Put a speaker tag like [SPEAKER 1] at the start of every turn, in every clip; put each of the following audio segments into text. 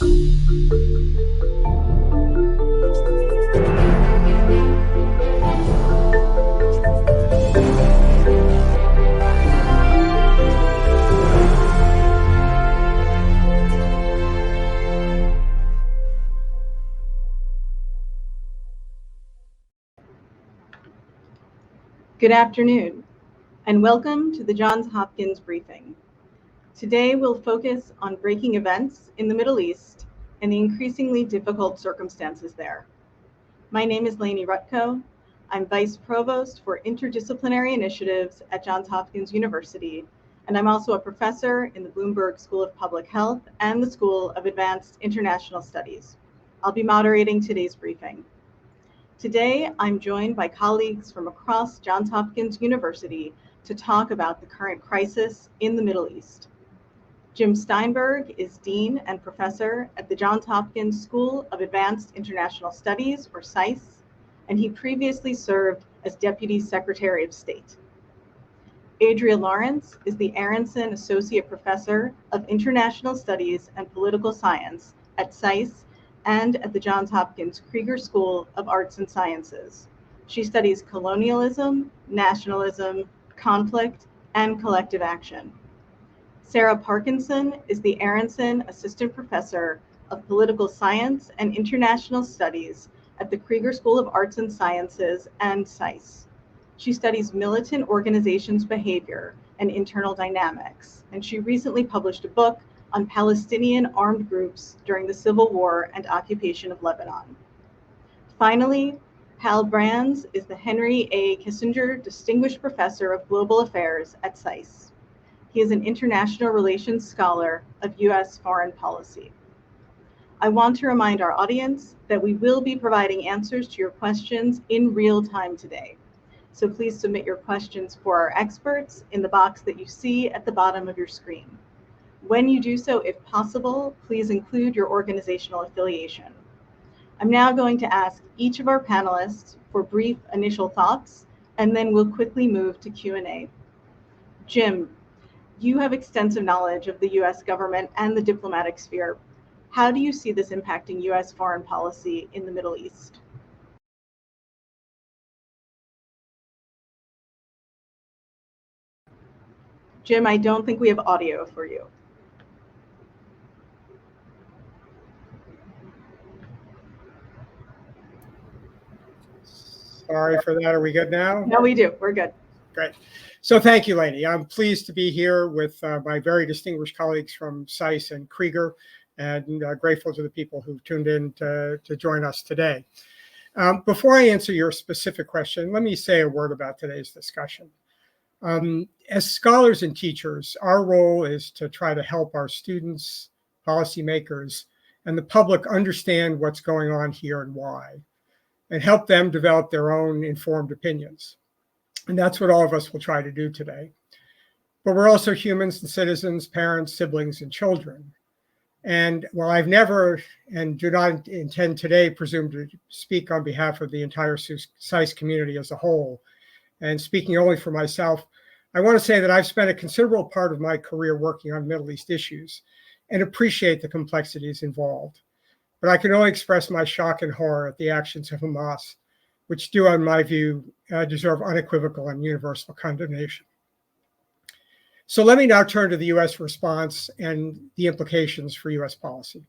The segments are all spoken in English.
[SPEAKER 1] Good afternoon, and welcome to the Johns Hopkins briefing. Today we'll focus on breaking events in the Middle East and the increasingly difficult circumstances there. My name is Lainey Rutko. I'm Vice Provost for Interdisciplinary Initiatives at Johns Hopkins University, and I'm also a professor in the Bloomberg School of Public Health and the School of Advanced International Studies. I'll be moderating today's briefing. Today, I'm joined by colleagues from across Johns Hopkins University to talk about the current crisis in the Middle East. Jim Steinberg is Dean and Professor at the Johns Hopkins School of Advanced International Studies, or SAIS, and he previously served as Deputy Secretary of State. Adria Lawrence is the Aronson Associate Professor of International Studies and Political Science at SAIS and at the Johns Hopkins Krieger School of Arts and Sciences. She studies colonialism, nationalism, conflict, and collective action. Sarah Parkinson is the Aronson Assistant Professor of Political Science and International Studies at the Krieger School of Arts and Sciences and SAIS. She studies militant organizations' behavior and internal dynamics, and she recently published a book on Palestinian armed groups during the Civil War and occupation of Lebanon. Finally, Hal Brands is the Henry A. Kissinger Distinguished Professor of Global Affairs at SAIS. He is an international relations scholar of U.S. foreign policy. I want to remind our audience that we will be providing answers to your questions in real time today. So please submit your questions for our experts in the box that you see at the bottom of your screen. When you do so, if possible, please include your organizational affiliation. I'm now going to ask each of our panelists for brief initial thoughts, and then we'll quickly move to Q&A. Jim, you have extensive knowledge of the US government and the diplomatic sphere. How do you see this impacting US foreign policy in the Middle East? Jim, I don't think we have audio for you.
[SPEAKER 2] Sorry for that. Are we good now?
[SPEAKER 1] No, we do. We're good.
[SPEAKER 2] Great. So thank you, Lainey. I'm pleased to be here with my very distinguished colleagues from SAIS and Krieger, and grateful to the people who've tuned in to join us today. Before I answer your specific question, let me say a word about today's discussion. As scholars and teachers, our role is to try to help our students, policymakers, and the public understand what's going on here and why, and help them develop their own informed opinions. And that's what all of us will try to do today. But we're also humans and citizens, parents, siblings, and children. And while I've never, and do not intend today, presume to speak on behalf of the entire SAIS community as a whole, and speaking only for myself, I want to say that I've spent a considerable part of my career working on Middle East issues and appreciate the complexities involved. But I can only express my shock and horror at the actions of Hamas, which do, in my view, deserve unequivocal and universal condemnation. So let me now turn to the US response and the implications for US policy.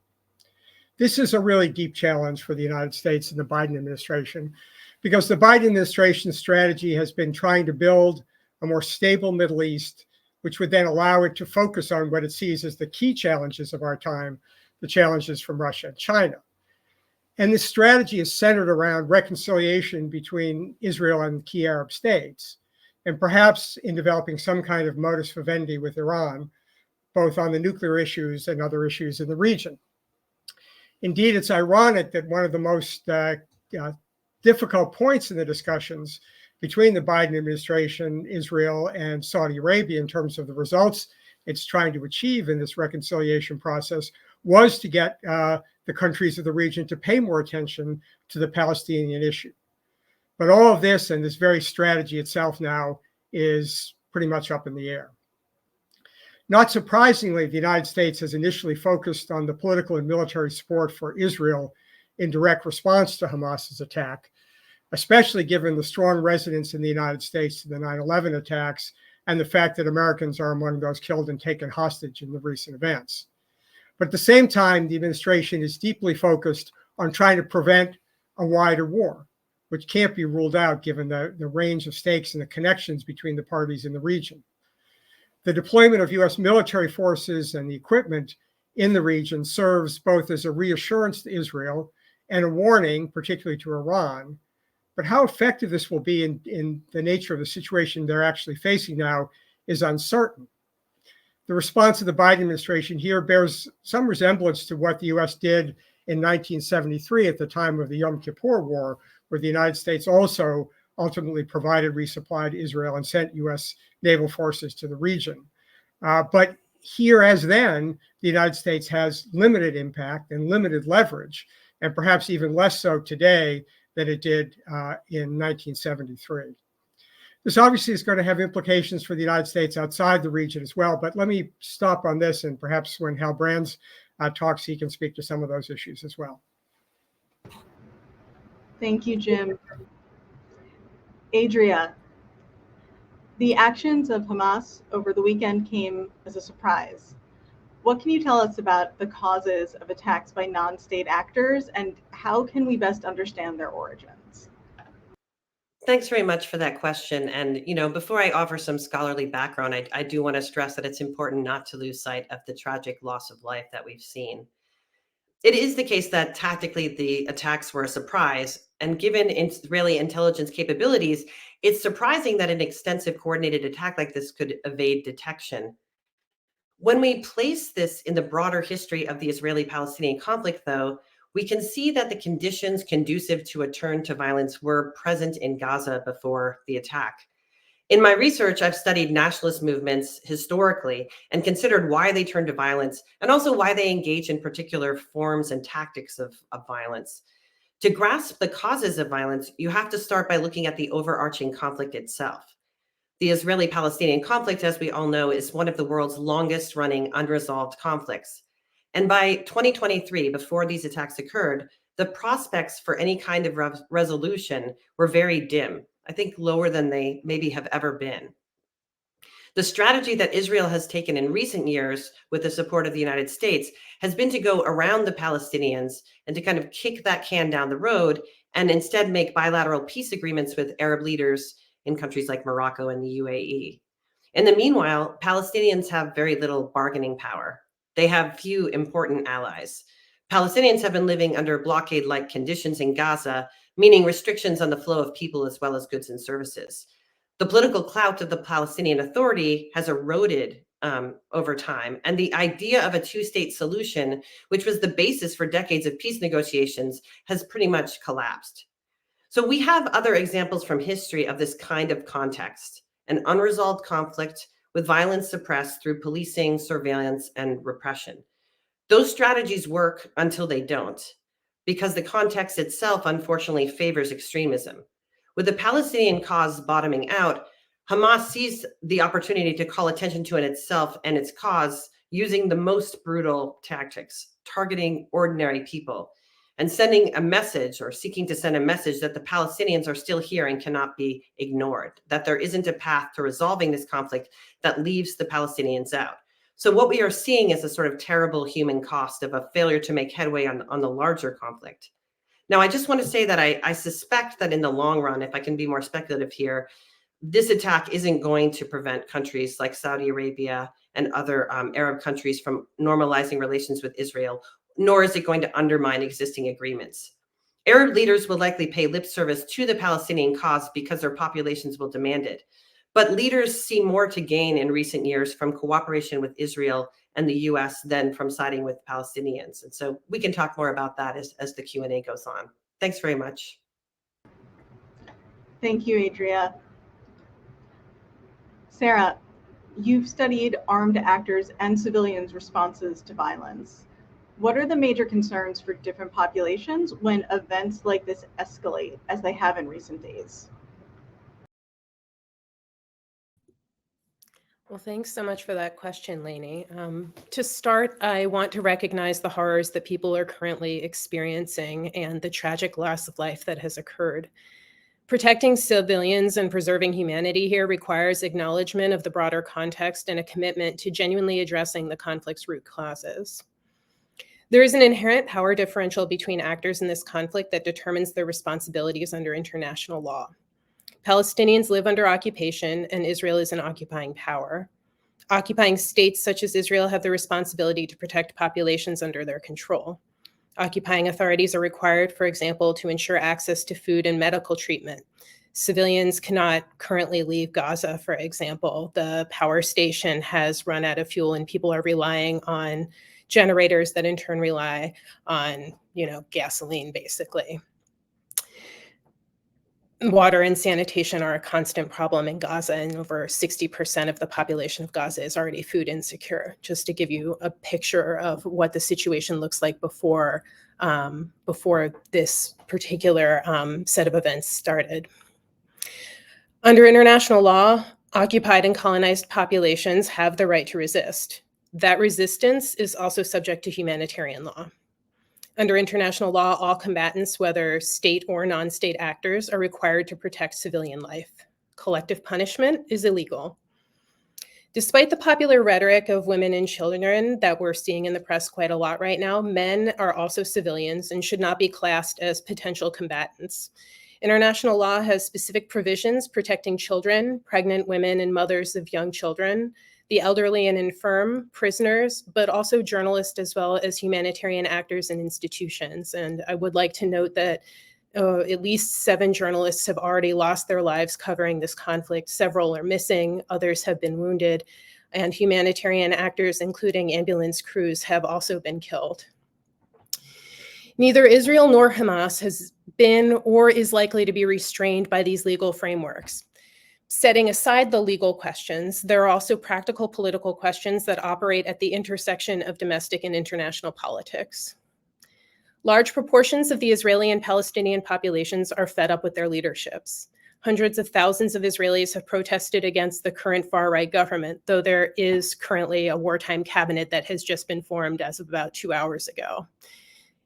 [SPEAKER 2] This is a really deep challenge for the United States and the Biden administration, because the Biden administration's strategy has been trying to build a more stable Middle East, which would then allow it to focus on what it sees as the key challenges of our time, the challenges from Russia and China. And this strategy is centered around reconciliation between Israel and key Arab states, and perhaps in developing some kind of modus vivendi with Iran, both on the nuclear issues and other issues in the region. Indeed, it's ironic that one of the most difficult points in the discussions between the Biden administration, Israel, and Saudi Arabia in terms of the results it's trying to achieve in this reconciliation process was to get the countries of the region to pay more attention to the Palestinian issue. But all of this and this very strategy itself now is pretty much up in the air. Not surprisingly, the United States has initially focused on the political and military support for Israel in direct response to Hamas's attack, especially given the strong resonance in the United States to the 9/11 attacks and the fact that Americans are among those killed and taken hostage in the recent events. But at the same time, the administration is deeply focused on trying to prevent a wider war, which can't be ruled out given the range of stakes and the connections between the parties in the region. The deployment of US military forces and the equipment in the region serves both as a reassurance to Israel and a warning, particularly to Iran. But how effective this will be in the nature of the situation they're actually facing now is uncertain. The response of the Biden administration here bears some resemblance to what the US did in 1973 at the time of the Yom Kippur War, where the United States also ultimately provided resupply to Israel and sent US naval forces to the region. But here, as then, the United States has limited impact and limited leverage, and perhaps even less so today than it did in 1973. This obviously is going to have implications for the United States outside the region as well, but let me stop on this, and perhaps when Hal Brands talks, he can speak to some of those issues as well.
[SPEAKER 1] Thank you, Jim. Adria, the actions of Hamas over the weekend came as a surprise. What can you tell us about the causes of attacks by non-state actors, and how can we best understand their origins?
[SPEAKER 3] Thanks very much for that question. And, before I offer some scholarly background, I do want to stress that it's important not to lose sight of the tragic loss of life that we've seen. It is the case that tactically the attacks were a surprise, and given Israeli intelligence capabilities, it's surprising that an extensive coordinated attack like this could evade detection. When we place this in the broader history of the Israeli-Palestinian conflict, though, we can see that the conditions conducive to a turn to violence were present in Gaza before the attack. In my research, I've studied nationalist movements historically and considered why they turned to violence and also why they engage in particular forms and tactics of violence. To grasp the causes of violence, you have to start by looking at the overarching conflict itself. The Israeli-Palestinian conflict, as we all know, is one of the world's longest running unresolved conflicts. And by 2023, before these attacks occurred, the prospects for any kind of resolution were very dim, I think lower than they maybe have ever been. The strategy that Israel has taken in recent years with the support of the United States has been to go around the Palestinians and to kind of kick that can down the road and instead make bilateral peace agreements with Arab leaders in countries like Morocco and the UAE. In the meanwhile, Palestinians have very little bargaining power. They have few important allies. Palestinians have been living under blockade-like conditions in Gaza, meaning restrictions on the flow of people as well as goods and services. The political clout of the Palestinian Authority has eroded over time, and the idea of a two-state solution, which was the basis for decades of peace negotiations, has pretty much collapsed. So we have other examples from history of this kind of context, an unresolved conflict with violence suppressed through policing, surveillance, and repression. Those strategies work until they don't, because the context itself unfortunately favors extremism. With the Palestinian cause bottoming out, Hamas seized the opportunity to call attention to it itself and its cause using the most brutal tactics, targeting ordinary people and sending a message or seeking to send a message that the Palestinians are still here and cannot be ignored, that there isn't a path to resolving this conflict that leaves the Palestinians out. So what we are seeing is a sort of terrible human cost of a failure to make headway on the larger conflict. Now, I just want to say that I suspect that in the long run, if I can be more speculative here, this attack isn't going to prevent countries like Saudi Arabia and other Arab countries from normalizing relations with Israel, nor is it going to undermine existing agreements. Arab leaders will likely pay lip service to the Palestinian cause because their populations will demand it. But leaders see more to gain in recent years from cooperation with Israel and the US than from siding with Palestinians. And so we can talk more about that as the Q&A goes on. Thanks very much.
[SPEAKER 1] Thank you, Adria. Sarah, you've studied armed actors and civilians' responses to violence. What are the major concerns for different populations when events like this escalate, as they have in recent days?
[SPEAKER 4] Well, thanks so much for that question, Lainey. To start, I want to recognize the horrors that people are currently experiencing and the tragic loss of life that has occurred. Protecting civilians and preserving humanity here requires acknowledgement of the broader context and a commitment to genuinely addressing the conflict's root causes. There is an inherent power differential between actors in this conflict that determines their responsibilities under international law. Palestinians live under occupation, and Israel is an occupying power. Occupying states such as Israel have the responsibility to protect populations under their control. Occupying authorities are required, for example, to ensure access to food and medical treatment. Civilians cannot currently leave Gaza, for example. The power station has run out of fuel and people are relying on generators that in turn rely on, gasoline, basically. Water and sanitation are a constant problem in Gaza, and over 60% of the population of Gaza is already food insecure, just to give you a picture of what the situation looks like before this particular set of events started. Under international law, occupied and colonized populations have the right to resist. That resistance is also subject to humanitarian law. Under international law, all combatants, whether state or non-state actors, are required to protect civilian life. Collective punishment is illegal. Despite the popular rhetoric of women and children that we're seeing in the press quite a lot right now, men are also civilians and should not be classed as potential combatants. International law has specific provisions protecting children, pregnant women, and mothers of young children, the elderly and infirm, prisoners, but also journalists as well as humanitarian actors and institutions. And I would like to note that at least 7 journalists have already lost their lives covering this conflict. Several are missing, others have been wounded, and humanitarian actors, including ambulance crews, have also been killed. Neither Israel nor Hamas has been or is likely to be restrained by these legal frameworks. Setting aside the legal questions, there are also practical political questions that operate at the intersection of domestic and international politics. Large proportions of the Israeli and Palestinian populations are fed up with their leaderships. Hundreds of thousands of Israelis have protested against the current far-right government, though there is currently a wartime cabinet that has just been formed as of about 2 hours ago.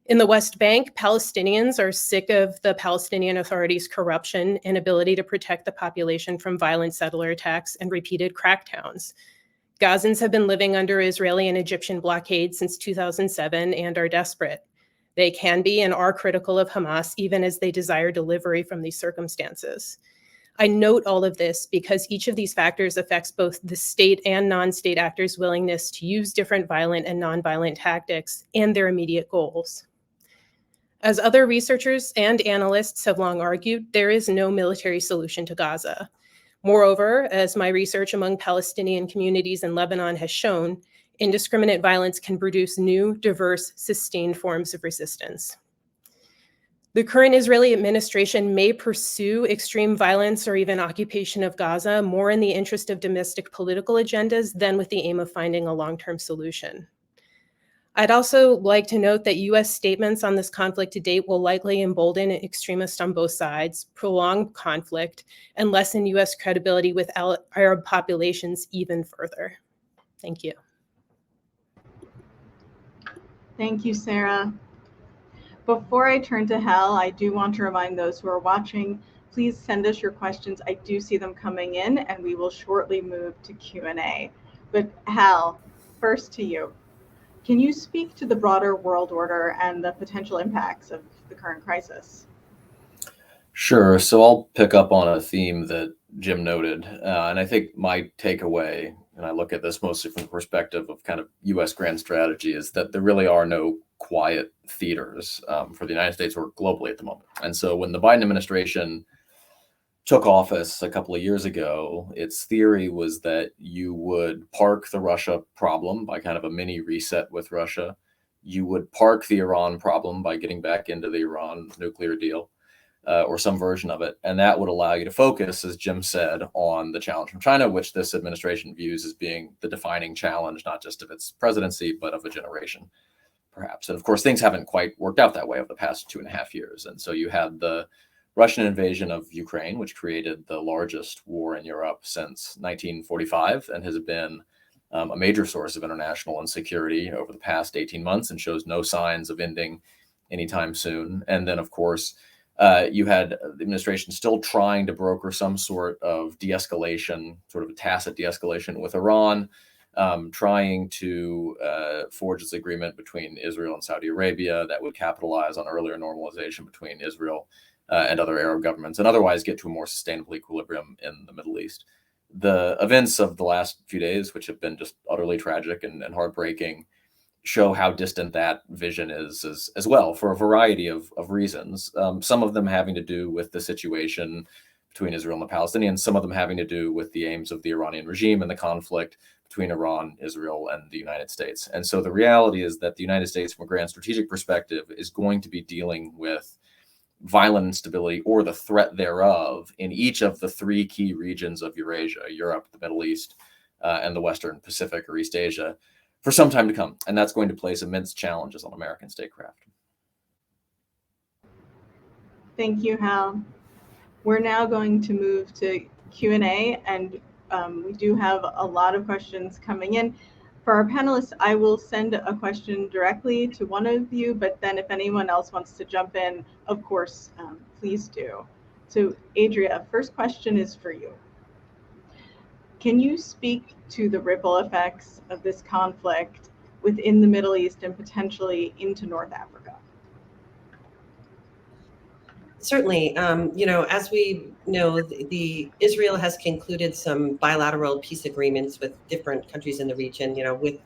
[SPEAKER 4] In the West Bank, Palestinians are sick of the Palestinian Authority's corruption, inability to protect the population from violent settler attacks, and repeated crackdowns. Gazans have been living under Israeli and Egyptian blockade since 2007 and are desperate. They can be and are critical of Hamas, even as they desire delivery from these circumstances. I note all of this because each of these factors affects both the state and non-state actors' willingness to use different violent and non-violent tactics and their immediate goals. As other researchers and analysts have long argued, there is no military solution to Gaza. Moreover, as my research among Palestinian communities in Lebanon has shown, indiscriminate violence can produce new, diverse, sustained forms of resistance. The current Israeli administration may pursue extreme violence or even occupation of Gaza more in the interest of domestic political agendas than with the aim of finding a long-term solution. I'd also like to note that US statements on this conflict to date will likely embolden extremists on both sides, prolong conflict, and lessen US credibility with Arab populations even further. Thank you.
[SPEAKER 1] Thank you, Sarah. Before I turn to Hal, I do want to remind those who are watching, please send us your questions. I do see them coming in, and we will shortly move to Q&A. But Hal, first to you. Can you speak to the broader world order and the potential impacts of the current crisis?
[SPEAKER 5] Sure. So I'll pick up on a theme that Jim noted. And I think my takeaway, and I look at this mostly from the perspective of kind of U.S. grand strategy, is that there really are no quiet theaters for the United States or globally at the moment. And so when the Biden administration took office a couple of years ago, its theory was that you would park the Russia problem by kind of a mini reset with Russia. You would park the Iran problem by getting back into the Iran nuclear deal or some version of it. And that would allow you to focus, as Jim said, on the challenge from China, which this administration views as being the defining challenge, not just of its presidency, but of a generation, perhaps. And of course, things haven't quite worked out that way over the past 2.5 years. And so you had the Russian invasion of Ukraine, which created the largest war in Europe since 1945 and has been a major source of international insecurity over the past 18 months and shows no signs of ending anytime soon. And then, of course, you had the administration still trying to broker some sort of de-escalation, sort of a tacit de-escalation with Iran, trying to forge this agreement between Israel and Saudi Arabia that would capitalize on earlier normalization between Israel and other Arab governments, and otherwise get to a more sustainable equilibrium in the Middle East. The events of the last few days, which have been just utterly tragic and heartbreaking, show how distant that vision is as well, for a variety of reasons. Some of them having to do with the situation between Israel and the Palestinians, some of them having to do with the aims of the Iranian regime and the conflict between Iran, Israel, and the United States. And so the reality is that the United States, from a grand strategic perspective, is going to be dealing with violent instability or the threat thereof in each of the three key regions of Eurasia, Europe, the Middle East, and the Western Pacific or East Asia, for some time to come. And that's going to place immense challenges on American statecraft.
[SPEAKER 1] Thank you, Hal. We're now going to move to Q&A, and we do have a lot of questions coming in. For our panelists, I will send a question directly to one of you, but then if anyone else wants to jump in, of course, please do. So Adria, first question is for you. Can you speak to the ripple effects of this conflict within the Middle East and potentially into North Africa?
[SPEAKER 3] Certainly. As we know, the Israel has concluded some bilateral peace agreements with different countries in the region, with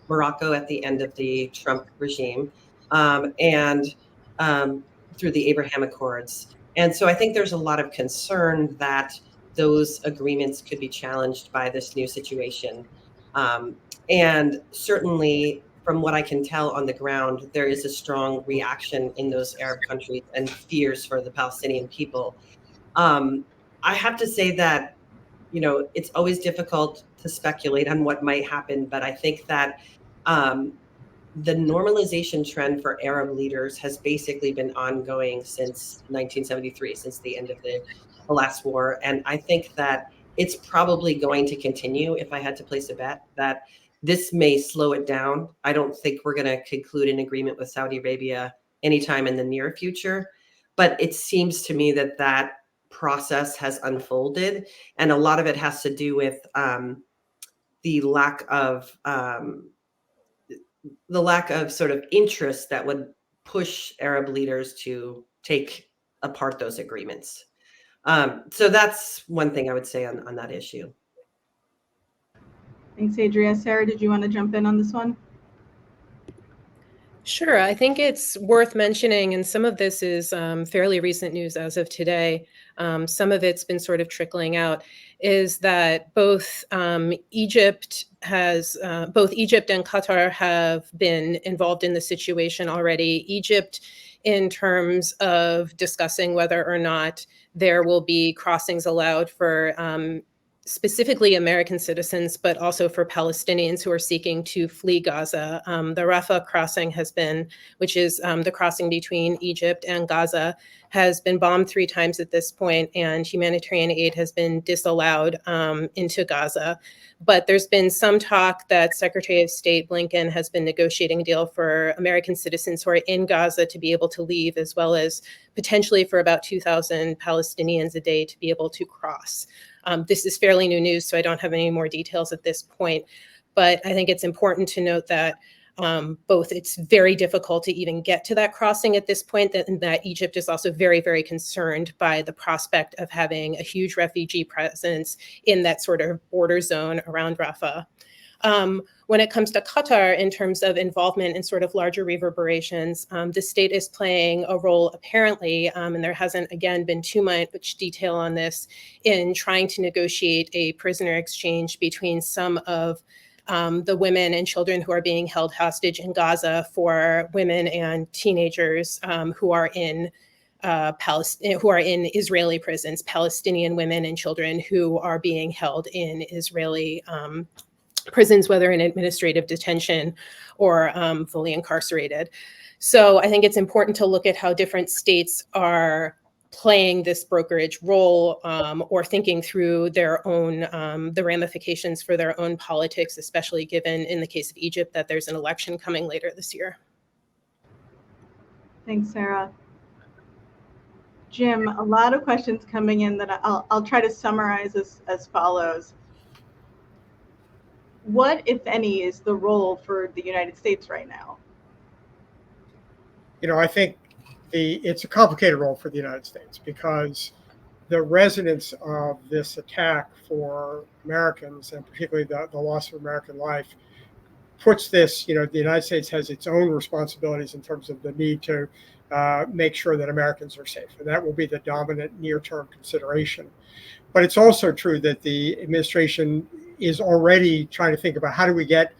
[SPEAKER 3] Morocco at the end of the Trump regime, and through the Abraham Accords. And so I think there's a lot of concern that those agreements could be challenged by this new situation. And certainly, from what I can tell on the ground, there is a strong reaction in those Arab countries and fears for the Palestinian people. I have to say that, it's always difficult to speculate on what might happen, but I think that the normalization trend for Arab leaders has basically been ongoing since 1973, since the end of the last war. And I think that it's probably going to continue, if I had to place a bet, that this may slow it down. I don't think we're going to conclude an agreement with Saudi Arabia anytime in the near future, but it seems to me that that process has unfolded, and a lot of it has to do with the lack of sort of interest that would push Arab leaders to take apart those agreements. So that's one thing I would say on that issue.
[SPEAKER 1] Thanks, Adria. Sarah, did you want to jump in on this one?
[SPEAKER 4] Sure. I think it's worth mentioning, and some of this is fairly recent news as of today. Some of it's been sort of trickling out, is that both Egypt and Qatar have been involved in the situation already. Egypt, in terms of discussing whether or not there will be crossings allowed for specifically American citizens, but also for Palestinians who are seeking to flee Gaza. The Rafah crossing which is the crossing between Egypt and Gaza, has been bombed 3 times at this point, and humanitarian aid has been disallowed into Gaza. But there's been some talk that Secretary of State Blinken has been negotiating a deal for American citizens who are in Gaza to be able to leave, as well as potentially for about 2,000 Palestinians a day to be able to cross. This is fairly new news, so I don't have any more details at this point. But I think it's important to note that both it's very difficult to even get to that crossing at this point, and that Egypt is also very, very concerned by the prospect of having a huge refugee presence in that sort of border zone around Rafah. When it comes to Qatar, in terms of involvement in sort of larger reverberations, the state is playing a role apparently, and there hasn't, again, been too much detail on this, in trying to negotiate a prisoner exchange between some of the women and children who are being held hostage in Gaza for women and teenagers who are in Israeli prisons, Palestinian women and children who are being held in Israeli prisons, whether in administrative detention or fully incarcerated. So I think it's important to look at how different states are playing this brokerage role or thinking through their own, the ramifications for their own politics, especially given in the case of Egypt that there's an election coming later this year.
[SPEAKER 1] Thanks, Sarah. Jim, a lot of questions coming in that I'll try to summarize as follows. What, if any, is the role for the United States right now?
[SPEAKER 2] I think it's a complicated role for the United States because the resonance of this attack for Americans, and particularly the loss of American life, puts this, the United States has its own responsibilities in terms of the need to make sure that Americans are safe. And that will be the dominant near-term consideration. But it's also true that the administration is already trying to think about how do we get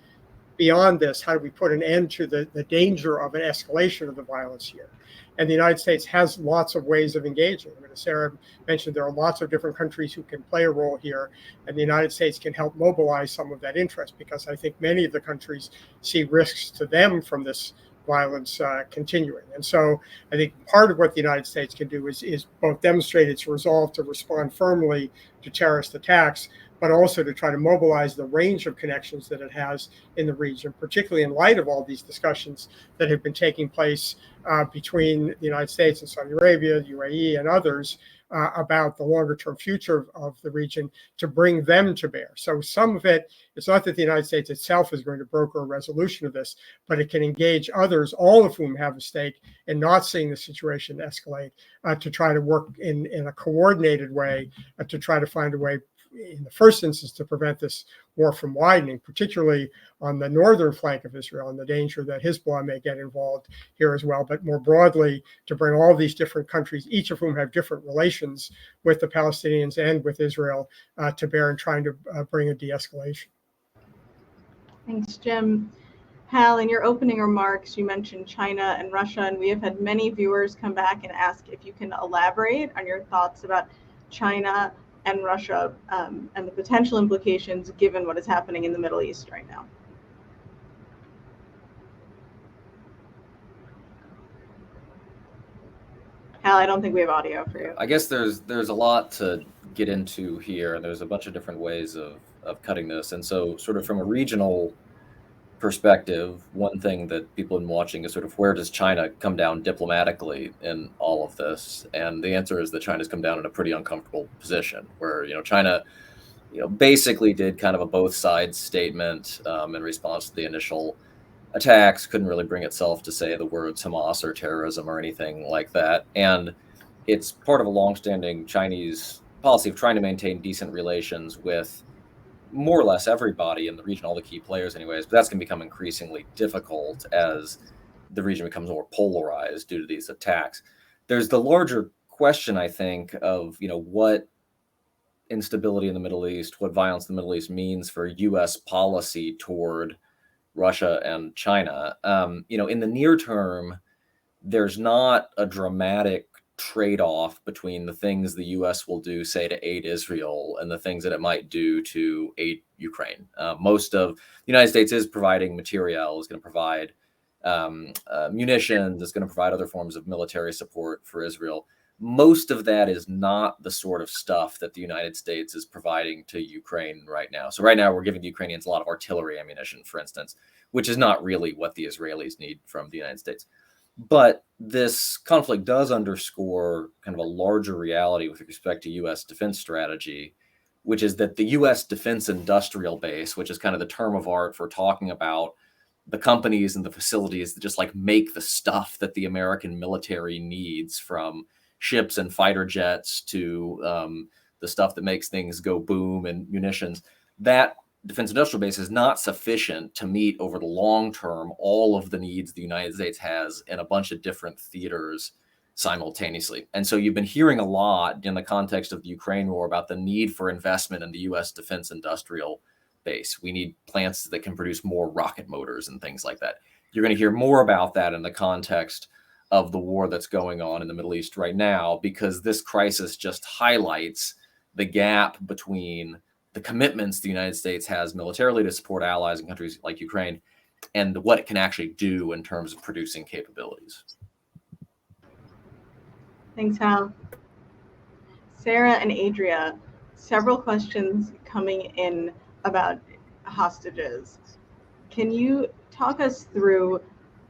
[SPEAKER 2] beyond this? How do we put an end to the danger of an escalation of the violence here? And the United States has lots of ways of engaging. I mean, as Sarah mentioned, there are lots of different countries who can play a role here, and the United States can help mobilize some of that interest, because I think many of the countries see risks to them from this violence continuing. And so I think part of what the United States can do is both demonstrate its resolve to respond firmly to terrorist attacks, but also to try to mobilize the range of connections that it has in the region, particularly in light of all these discussions that have been taking place between the United States and Saudi Arabia, the UAE, and others about the longer term future of the region, to bring them to bear. So some of it, it's not that the United States itself is going to broker a resolution of this, but it can engage others, all of whom have a stake in not seeing the situation escalate, to try to work in a coordinated way, to try to find a way, in the first instance, to prevent this war from widening, particularly on the northern flank of Israel, and the danger that Hezbollah may get involved here as well, but more broadly to bring all these different countries, each of whom have different relations with the Palestinians and with Israel, to bear in trying to bring a de-escalation.
[SPEAKER 1] Thanks, Jim. Hal, in your opening remarks, you mentioned China and Russia, and we have had many viewers come back and ask if you can elaborate on your thoughts about China and Russia, and the potential implications given what is happening in the Middle East right now. Hal, I don't think we have audio for you.
[SPEAKER 5] I guess there's a lot to get into here, and there's a bunch of different ways of cutting this. And so sort of from a regional perspective, one thing that people have been watching is sort of where does China come down diplomatically in all of this? And the answer is that China's come down in a pretty uncomfortable position where, China, basically did kind of a both sides statement in response to the initial attacks, couldn't really bring itself to say the words Hamas or terrorism or anything like that. And it's part of a longstanding Chinese policy of trying to maintain decent relations with more or less everybody in the region, all the key players anyways, but that's going to become increasingly difficult as the region becomes more polarized due to these attacks. There's the larger question, I think, of, what instability in the Middle East, what violence in the Middle East means for U.S. policy toward Russia and China. In the near term, there's not a dramatic trade-off between the things the U.S. will do, say, to aid Israel and the things that it might do to aid Ukraine. Most of the United States is providing material, is going to provide munitions, is going to provide other forms of military support for Israel. Most of that is not the sort of stuff that the United States is providing to Ukraine right now. So right now we're giving the Ukrainians a lot of artillery ammunition, for instance, which is not really what the Israelis need from the United States. But this conflict does underscore kind of a larger reality with respect to U.S. defense strategy, which is that the U.S. defense industrial base, which is kind of the term of art for talking about the companies and the facilities that just make the stuff that the American military needs, from ships and fighter jets to the stuff that makes things go boom and munitions, that defense industrial base is not sufficient to meet over the long term all of the needs the United States has in a bunch of different theaters simultaneously. And so you've been hearing a lot in the context of the Ukraine war about the need for investment in the U.S. defense industrial base. We need plants that can produce more rocket motors and things like that. You're going to hear more about that in the context of the war that's going on in the Middle East right now, because this crisis just highlights the gap between the commitments the United States has militarily to support allies in countries like Ukraine and what it can actually do in terms of producing capabilities.
[SPEAKER 1] Thanks, Hal. Sarah and Adria, several questions coming in about hostages. Can you talk us through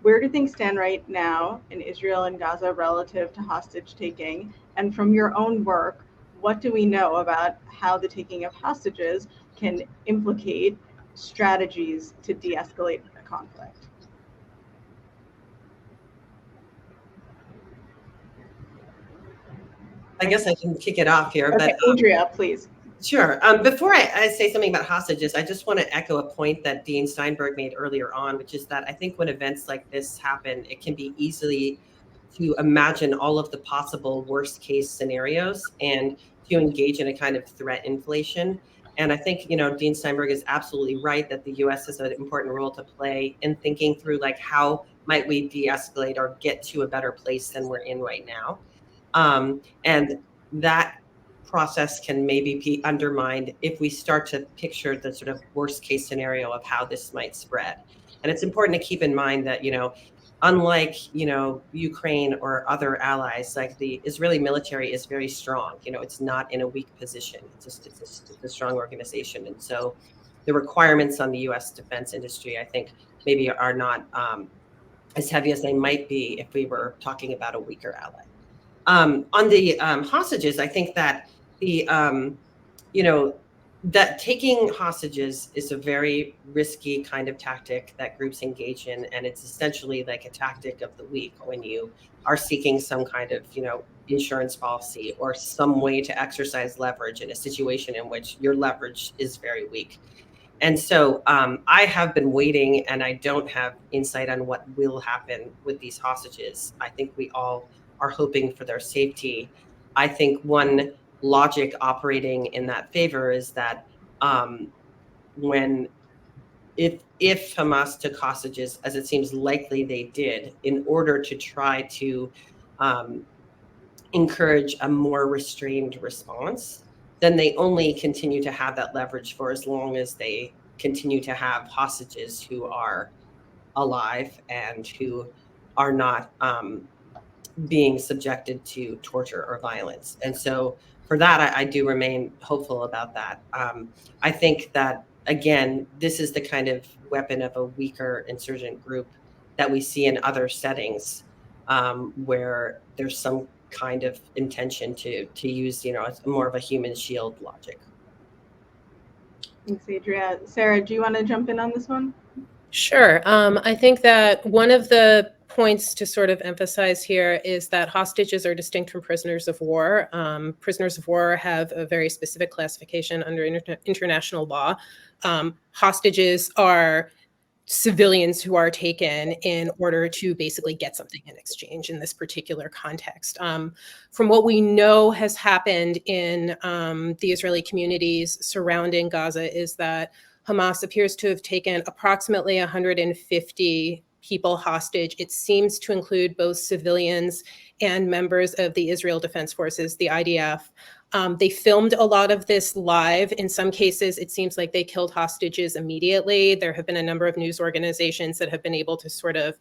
[SPEAKER 1] where do things stand right now in Israel and Gaza relative to hostage taking? And from your own work, what do we know about how the taking of hostages can implicate strategies to de-escalate a conflict?
[SPEAKER 3] I guess I can kick it off here,
[SPEAKER 1] okay,
[SPEAKER 3] but
[SPEAKER 1] Adria, please.
[SPEAKER 3] Sure. Before I say something about hostages, I just want to echo a point that Dean Steinberg made earlier on, which is that I think when events like this happen, it can be easily to imagine all of the possible worst case scenarios and to engage in a kind of threat inflation. And I think, Dean Steinberg is absolutely right that the US has an important role to play in thinking through like how might we de-escalate or get to a better place than we're in right now. And that process can maybe be undermined if we start to picture the sort of worst case scenario of how this might spread. And it's important to keep in mind that, unlike, Ukraine or other allies, like the Israeli military is very strong. It's not in a weak position. It's a strong organization. And so the requirements on the US defense industry, I think, maybe are not as heavy as they might be if we were talking about a weaker ally. On the hostages, I think that that taking hostages is a very risky kind of tactic that groups engage in, and it's essentially like a tactic of the weak when you are seeking some kind of insurance policy or some way to exercise leverage in a situation in which your leverage is very weak. And so I have been waiting, and I don't have insight on what will happen with these hostages. I think we all are hoping for their safety. I think one logic operating in that favor is that if Hamas took hostages, as it seems likely they did, in order to try to encourage a more restrained response, then they only continue to have that leverage for as long as they continue to have hostages who are alive and who are not being subjected to torture or violence. And so for that, I do remain hopeful about that. I think that, again, this is the kind of weapon of a weaker insurgent group that we see in other settings where there's some kind of intention to use, more of a human shield logic.
[SPEAKER 1] Thanks, Adria. Sarah, do you want to jump in on this one?
[SPEAKER 4] Sure. I think that one of the points to sort of emphasize here is that hostages are distinct from prisoners of war. Prisoners of war have a very specific classification under international law. Hostages are civilians who are taken in order to basically get something in exchange in this particular context. From what we know has happened in the Israeli communities surrounding Gaza is that Hamas appears to have taken approximately 150 people hostage. It seems to include both civilians and members of the Israel Defense Forces, the IDF. They filmed a lot of this live. In some cases, it seems like they killed hostages immediately. There have been a number of news organizations that have been able to sort of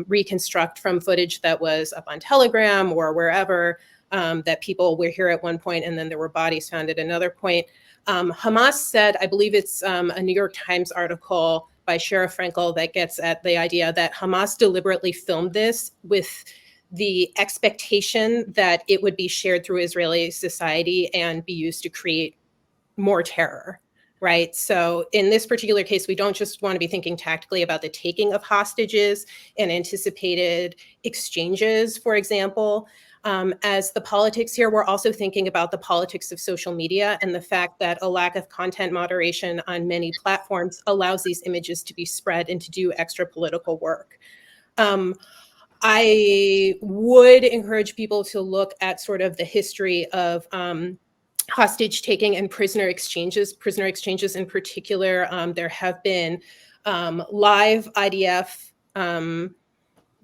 [SPEAKER 4] reconstruct from footage that was up on Telegram or wherever that people were here at one point and then there were bodies found at another point. Hamas said, I believe it's a New York Times article by Sheriff Frankel that gets at the idea that Hamas deliberately filmed this with the expectation that it would be shared through Israeli society and be used to create more terror, right? So in this particular case, we don't just want to be thinking tactically about the taking of hostages and anticipated exchanges, for example. As the politics here, we're also thinking about the politics of social media and the fact that a lack of content moderation on many platforms allows these images to be spread and to do extra political work. I would encourage people to look at sort of the history of hostage taking and prisoner exchanges in particular. There have been live IDF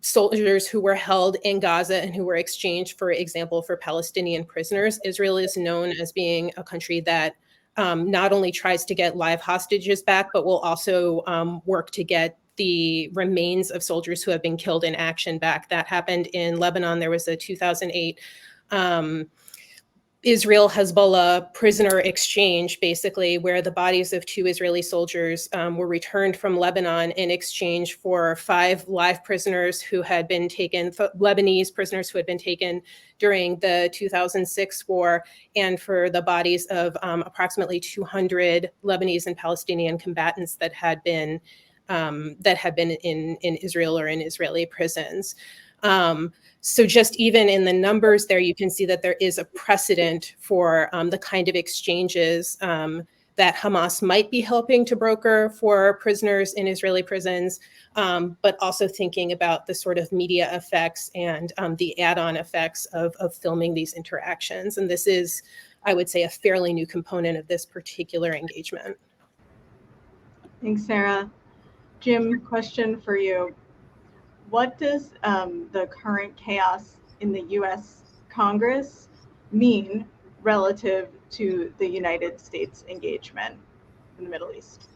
[SPEAKER 4] soldiers who were held in Gaza and who were exchanged, for example, for Palestinian prisoners. Israel is known as being a country that not only tries to get live hostages back, but will also work to get the remains of soldiers who have been killed in action back. That happened in Lebanon. There was a 2008 Israel-Hezbollah prisoner exchange, basically, where the bodies of 2 Israeli soldiers were returned from Lebanon in exchange for 5 live prisoners who had been taken, Lebanese prisoners who had been taken during the 2006 war, and for the bodies of approximately 200 Lebanese and Palestinian combatants that had been in Israel or in Israeli prisons. So just even in the numbers there, you can see that there is a precedent for the kind of exchanges that Hamas might be helping to broker for prisoners in Israeli prisons, but also thinking about the sort of media effects and the add-on effects of filming these interactions. And this is, I would say, a fairly new component of this particular engagement.
[SPEAKER 1] Thanks, Sarah. Jim, question for you. What does the current chaos in the US Congress mean relative to the United States engagement in the Middle East?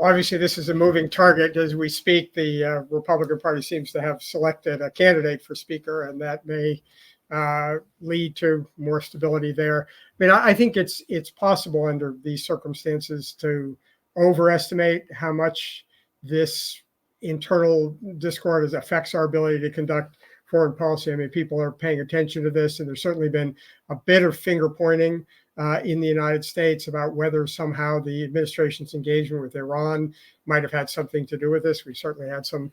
[SPEAKER 2] Obviously, this is a moving target. As we speak, the Republican Party seems to have selected a candidate for Speaker, and that may lead to more stability there. I mean, I think it's possible under these circumstances to overestimate how much this internal discord affects our ability to conduct foreign policy. I mean, people are paying attention to this, and there's certainly been a bit of finger pointing in the United States about whether somehow the administration's engagement with Iran might have had something to do with this. We certainly had some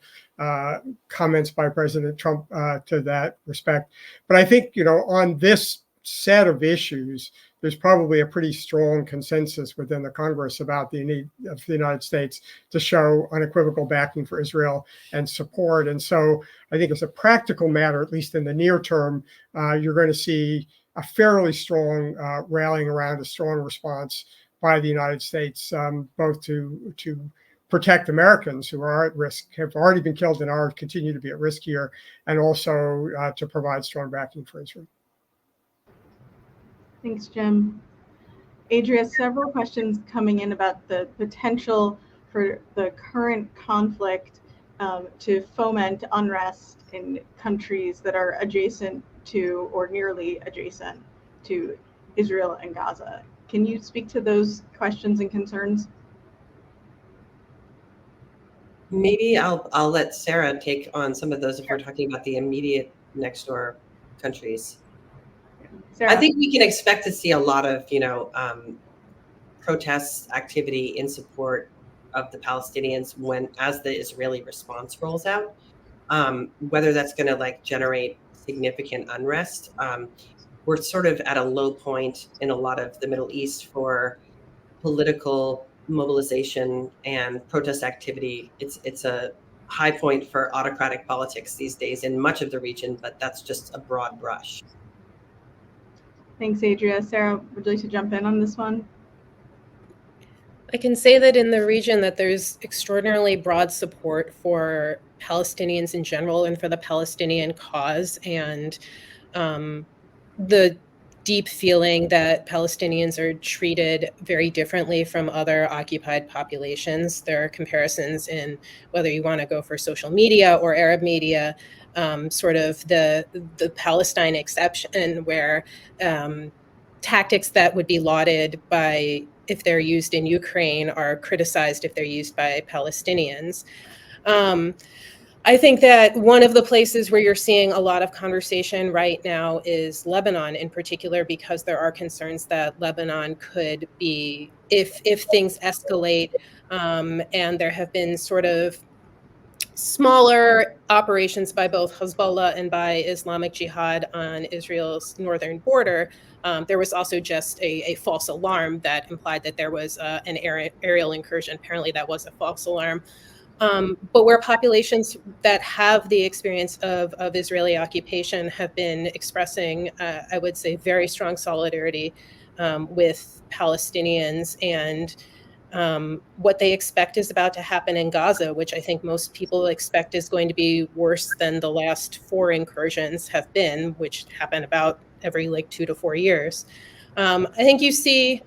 [SPEAKER 2] comments by President Trump to that respect. But I think, on this set of issues, there's probably a pretty strong consensus within the Congress about the need of the United States to show unequivocal backing for Israel and support. And so I think as a practical matter, at least in the near term, you're going to see a fairly strong rallying around a strong response by the United States, both to protect Americans who are at risk, have already been killed and are continue to be at risk here, and also to provide strong backing for Israel.
[SPEAKER 1] Thanks, Jim. Adria, several questions coming in about the potential for the current conflict to foment unrest in countries that are adjacent to or nearly adjacent to Israel and Gaza. Can you speak to those questions and concerns?
[SPEAKER 3] Maybe I'll let Sarah take on some of those if we're talking about the immediate next door countries.
[SPEAKER 1] Sarah.
[SPEAKER 3] I think we can expect to see a lot of, protests activity in support of the Palestinians as the Israeli response rolls out. Whether that's going to generate significant unrest. We're sort of at a low point in a lot of the Middle East for political mobilization and protest activity. It's a high point for autocratic politics these days in much of the region, but that's just a broad brush.
[SPEAKER 1] Thanks, Adria. Sarah, would you like to jump in on this one?
[SPEAKER 4] I can say that in the region that there's extraordinarily broad support for Palestinians in general and for the Palestinian cause, and the deep feeling that Palestinians are treated very differently from other occupied populations. There are comparisons in whether you want to go for social media or Arab media, sort of the Palestine exception, where tactics that would be lauded by if they're used in Ukraine are criticized if they're used by Palestinians. I think that one of the places where you're seeing a lot of conversation right now is Lebanon in particular, because there are concerns that Lebanon could be, if things escalate, and there have been sort of smaller operations by both Hezbollah and by Islamic Jihad on Israel's northern border. There was also just a false alarm that implied that there was an aerial incursion. Apparently that was a false alarm. But where populations that have the experience of Israeli occupation have been expressing, I would say, very strong solidarity with Palestinians, and what they expect is about to happen in Gaza, which I think most people expect is going to be worse than the last 4 incursions have been, which happen about every 2 to 4 years. I think you see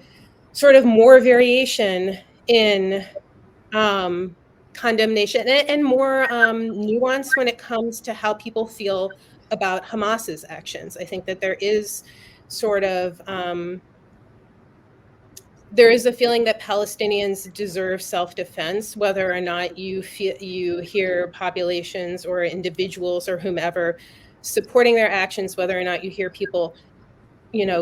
[SPEAKER 4] sort of more variation in condemnation and more nuance when it comes to how people feel about Hamas's actions. I think that there is sort of there is a feeling that Palestinians deserve self-defense, whether or not you hear populations or individuals or whomever supporting their actions, whether or not you hear people,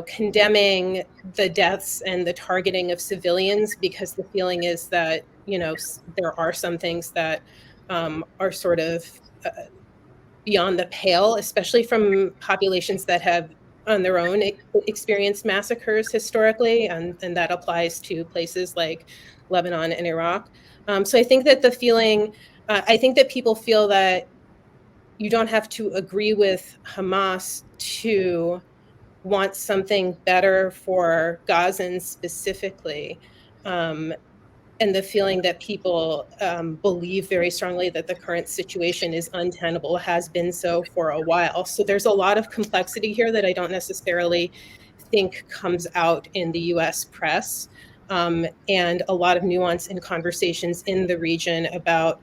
[SPEAKER 4] condemning the deaths and the targeting of civilians, because the feeling is that, there are some things that are sort of beyond the pale, especially from populations that have on their own experienced massacres historically, and that applies to places like Lebanon and Iraq. So I think that I think that people feel that you don't have to agree with Hamas to want something better for Gazans specifically. And the feeling that people believe very strongly that the current situation is untenable, has been so for a while. So there's a lot of complexity here that I don't necessarily think comes out in the US press, and a lot of nuance in conversations in the region about,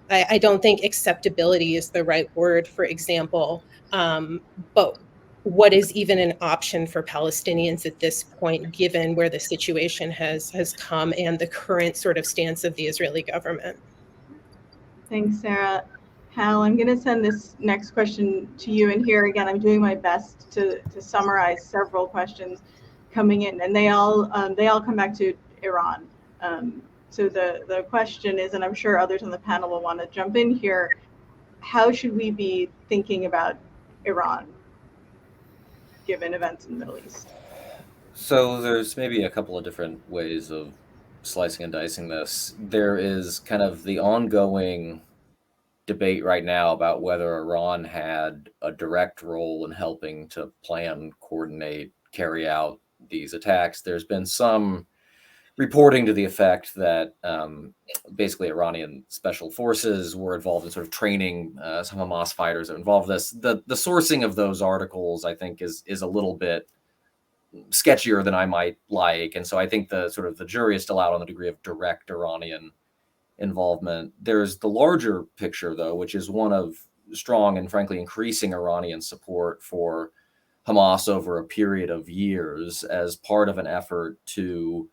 [SPEAKER 4] I don't think acceptability is the right word, for example, but what is even an option for Palestinians at this point, given where the situation has come and the current sort of stance of the Israeli government?
[SPEAKER 1] Thanks, Sarah. Hal, I'm going to send this next question to you. And here again, I'm doing my best to summarize several questions coming in, and they all come back to Iran. So the question is, and I'm sure others on the panel will want to jump in here, how should we be thinking about Iran given events in the Middle East?
[SPEAKER 5] So there's maybe a couple of different ways of slicing and dicing this. There is kind of the ongoing debate right now about whether Iran had a direct role in helping to plan, coordinate, carry out these attacks. There's been some reporting to the effect that basically Iranian special forces were involved in sort of training some Hamas fighters that are involved in this. The sourcing of those articles, I think, is a little bit sketchier than I might like. And so I think the sort of the jury is still out on the degree of direct Iranian involvement. There's the larger picture, though, which is one of strong and frankly increasing Iranian support for Hamas over a period of years as part of an effort to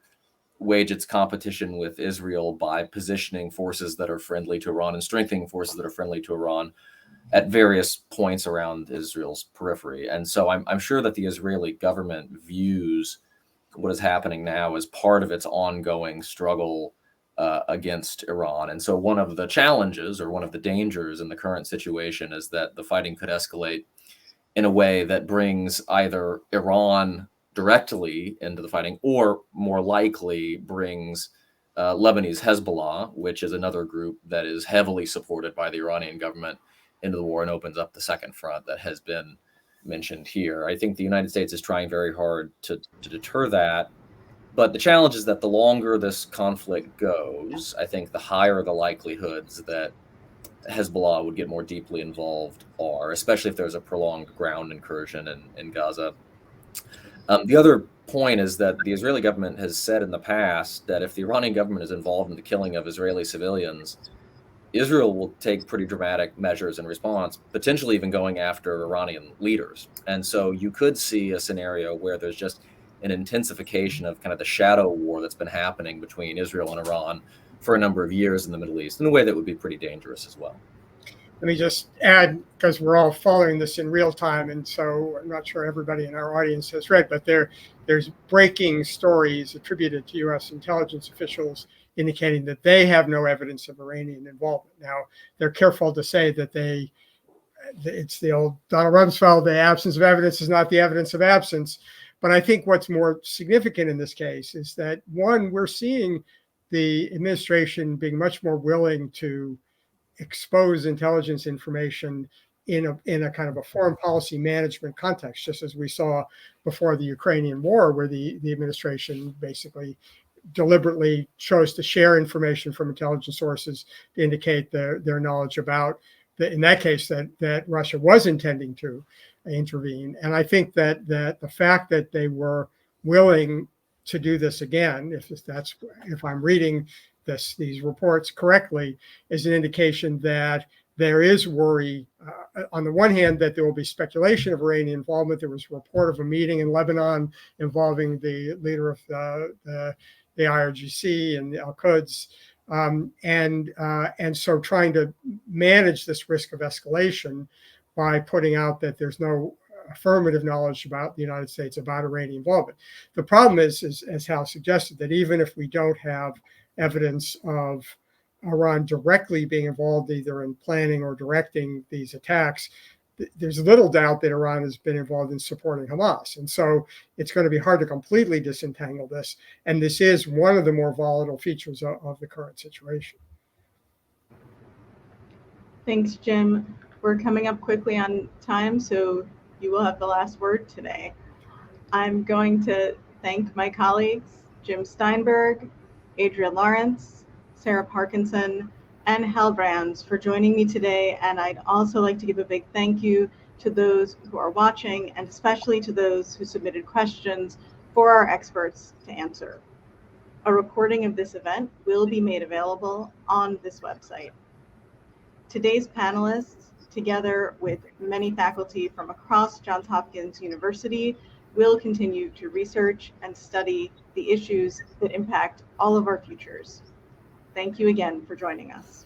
[SPEAKER 5] wage its competition with Israel by positioning forces that are friendly to Iran and strengthening forces that are friendly to Iran at various points around Israel's periphery. And so I'm sure that the Israeli government views what is happening now as part of its ongoing struggle against Iran. And so one of the challenges or one of the dangers in the current situation is that the fighting could escalate in a way that brings either Iran directly into the fighting, or more likely brings Lebanese Hezbollah, which is another group that is heavily supported by the Iranian government, into the war and opens up the second front that has been mentioned here. I think the United States is trying very hard to deter that. But the challenge is that the longer this conflict goes, I think the higher the likelihoods that Hezbollah would get more deeply involved are, especially if there's a prolonged ground incursion in Gaza. The other point is that the Israeli government has said in the past that if the Iranian government is involved in the killing of Israeli civilians, Israel will take pretty dramatic measures in response, potentially even going after Iranian leaders. And so you could see a scenario where there's just an intensification of kind of the shadow war that's been happening between Israel and Iran for a number of years in the Middle East in a way that would be pretty dangerous as well.
[SPEAKER 2] Let me just add, because we're all following this in real time, and so I'm not sure everybody in our audience has read, but there's breaking stories attributed to U.S. intelligence officials indicating that they have no evidence of Iranian involvement. Now, they're careful to say that it's the old Donald Rumsfeld, the absence of evidence is not the evidence of absence. But I think what's more significant in this case is that, one, we're seeing the administration being much more willing to expose intelligence information in a kind of a foreign policy management context, just as we saw before the Ukrainian war, where the administration basically deliberately chose to share information from intelligence sources to indicate their knowledge about, in that case, that Russia was intending to intervene. And I think that the fact that they were willing to do this again, if I'm reading these reports correctly, is an indication that there is worry, on the one hand, that there will be speculation of Iranian involvement. There was a report of a meeting in Lebanon involving the leader of the IRGC and the Al-Quds. And so trying to manage this risk of escalation by putting out that there's no affirmative knowledge about the United States about Iranian involvement. The problem is, as Hal suggested, that even if we don't have evidence of Iran directly being involved either in planning or directing these attacks, there's little doubt that Iran has been involved in supporting Hamas. And so it's going to be hard to completely disentangle this. And this is one of the more volatile features of the current situation.
[SPEAKER 1] Thanks, Jim. We're coming up quickly on time, so you will have the last word today. I'm going to thank my colleagues, Jim Steinberg, Adria Lawrence, Sarah Parkinson, and Hal Brands for joining me today. And I'd also like to give a big thank you to those who are watching, and especially to those who submitted questions for our experts to answer. A recording of this event will be made available on this website. Today's panelists, together with many faculty from across Johns Hopkins University, will continue to research and study the issues that impact all of our futures. Thank you again for joining us.